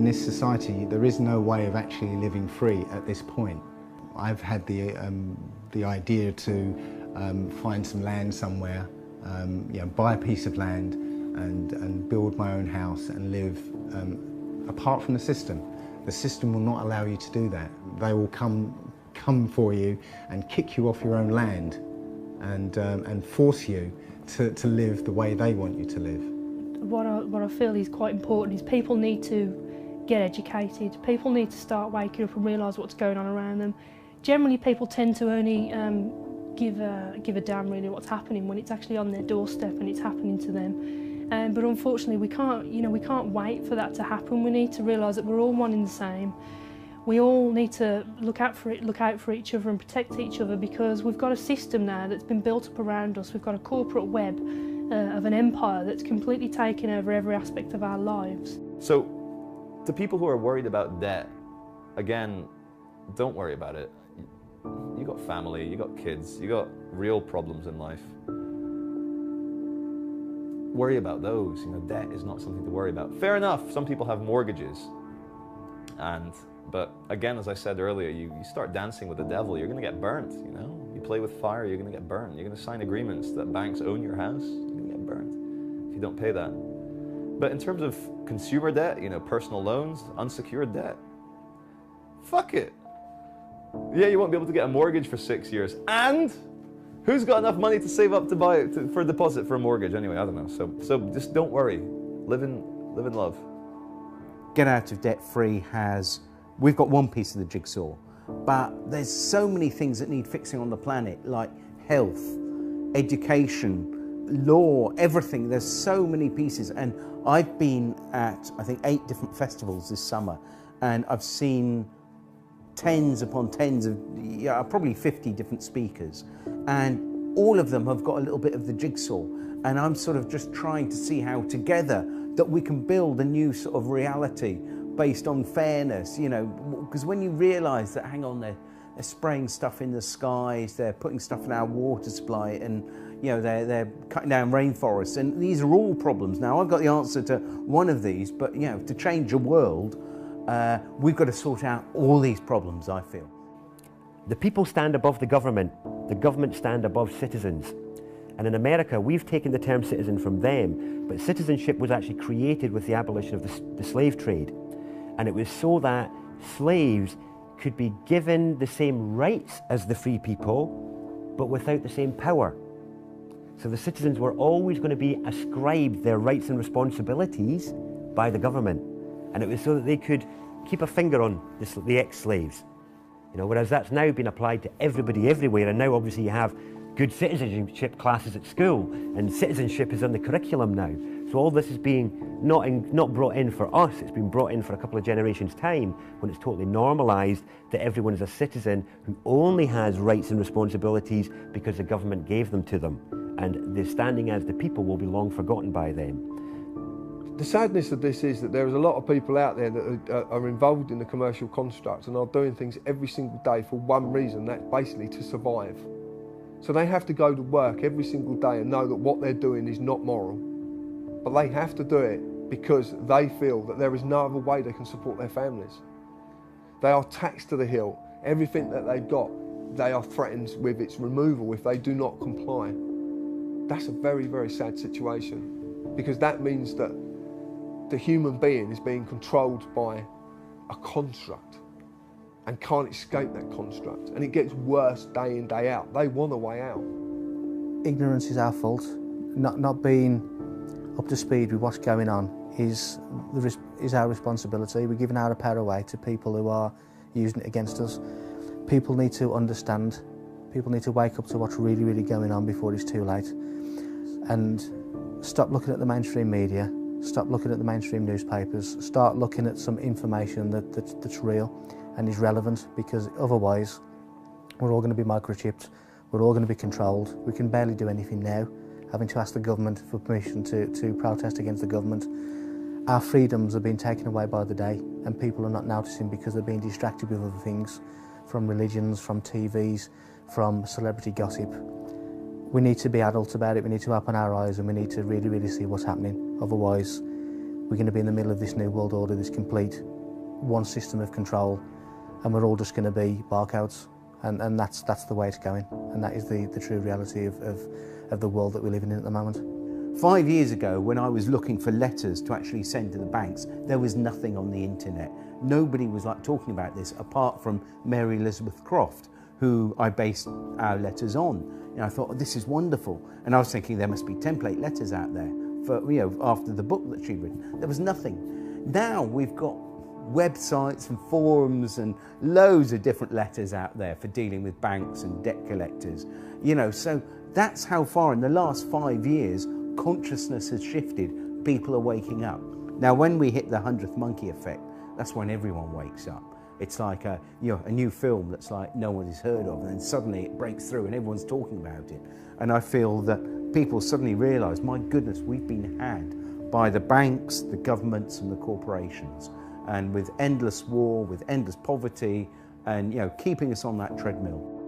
In this society, there is no way of actually living free at this point. I've had the idea to find some land somewhere, buy a piece of land and build my own house and live apart from the system. The system will not allow you to do that. They will come for you and kick you off your own land and force you to live the way they want you to live. What I feel is quite important is people need to get educated. People need to start waking up and realise what's going on around them. Generally, people tend to only give a damn really what's happening when it's actually on their doorstep and it's happening to them. But unfortunately, we can't wait for that to happen. We need to realise that we're all one and the same. We all need to look out for each other and protect each other, because we've got a system now that's been built up around us. We've got a corporate web of an empire that's completely taken over every aspect of our lives. So, to people who are worried about debt, again, don't worry about it. You got family, you got kids, you got real problems in life. Worry about those. Debt is not something to worry about. Fair enough, some people have mortgages, but again, as I said earlier, you start dancing with the devil, you're going to get burnt. You play with fire, you're going to get burned. You're going to sign agreements that banks own your house, you're going to get burned if you don't pay that. But in terms of consumer debt, personal loans, unsecured debt, fuck it. Yeah, you won't be able to get a mortgage for 6 years. And who's got enough money to save up to buy it for a deposit for a mortgage? Anyway, I don't know. So just don't worry. Live in love. Get out of debt free we've got one piece of the jigsaw, but there's so many things that need fixing on the planet, like health, education, law, everything. There's so many pieces, and I've been at, I think, 8 different festivals this summer, and I've seen tens upon tens of, probably 50 different speakers, and all of them have got a little bit of the jigsaw, and I'm sort of just trying to see how together that we can build a new sort of reality based on fairness, because when you realise that, hang on, they're spraying stuff in the skies, they're putting stuff in our water supply, and they're cutting down rainforests, and these are all problems. Now, I've got the answer to one of these, but to change the world, we've got to sort out all these problems, I feel. The people stand above the government stand above citizens. And in America, we've taken the term citizen from them, but citizenship was actually created with the abolition of the slave trade. And it was so that slaves could be given the same rights as the free people, but without the same power. So the citizens were always going to be ascribed their rights and responsibilities by the government. And it was so that they could keep a finger on the ex-slaves. Whereas that's now been applied to everybody everywhere, and now obviously you have good citizenship classes at school, and citizenship is on the curriculum now. So all this is being not brought in for us, it's been brought in for a couple of generations' time, when it's totally normalised that everyone is a citizen who only has rights and responsibilities because the government gave them to them. And the standing as the people will be long forgotten by them. The sadness of this is that there is a lot of people out there that are involved in the commercial construct and are doing things every single day for one reason, that's basically to survive. So they have to go to work every single day and know that what they're doing is not moral. But they have to do it because they feel that there is no other way they can support their families. They are taxed to the hilt. Everything that they've got, they are threatened with its removal if they do not comply. That's a very, very sad situation, because that means that the human being is being controlled by a construct and can't escape that construct. And it gets worse day in, day out. They want a way out. Ignorance is our fault. Not being up to speed with what's going on is our responsibility. We're giving our power away to people who are using it against us. People need to understand. People need to wake up to what's really, really going on before it's too late. And stop looking at the mainstream media, stop looking at the mainstream newspapers, start looking at some information that's real and is relevant, because otherwise we're all going to be microchipped, we're all going to be controlled. We can barely do anything now, having to ask the government for permission to protest against the government. Our freedoms are being taken away by the day, and people are not noticing because they're being distracted with other things, from religions, from TVs, from celebrity gossip. We need to be adults about it, we need to open our eyes, and we need to really, really see what's happening. Otherwise, we're going to be in the middle of this new world order, this complete one system of control, and we're all just going to be barcodes, and that's the way it's going, and that is the true reality of the world that we're living in at the moment. 5 years ago, when I was looking for letters to actually send to the banks, there was nothing on the internet. Nobody was like talking about this apart from Mary Elizabeth Croft, who I based our letters on. And I thought, oh, this is wonderful. And I was thinking there must be template letters out there for, you know, after the book that she'd written. There was nothing. Now we've got websites and forums and loads of different letters out there for dealing with banks and debt collectors. You know, so that's how far in the last 5 years consciousness has shifted. People are waking up. Now, when we hit the 100th monkey effect, that's when everyone wakes up. It's like a new film that's like no one has heard of, and then suddenly it breaks through and everyone's talking about it. And I feel that people suddenly realise, my goodness, we've been had by the banks, the governments and the corporations, and with endless war, with endless poverty, and keeping us on that treadmill.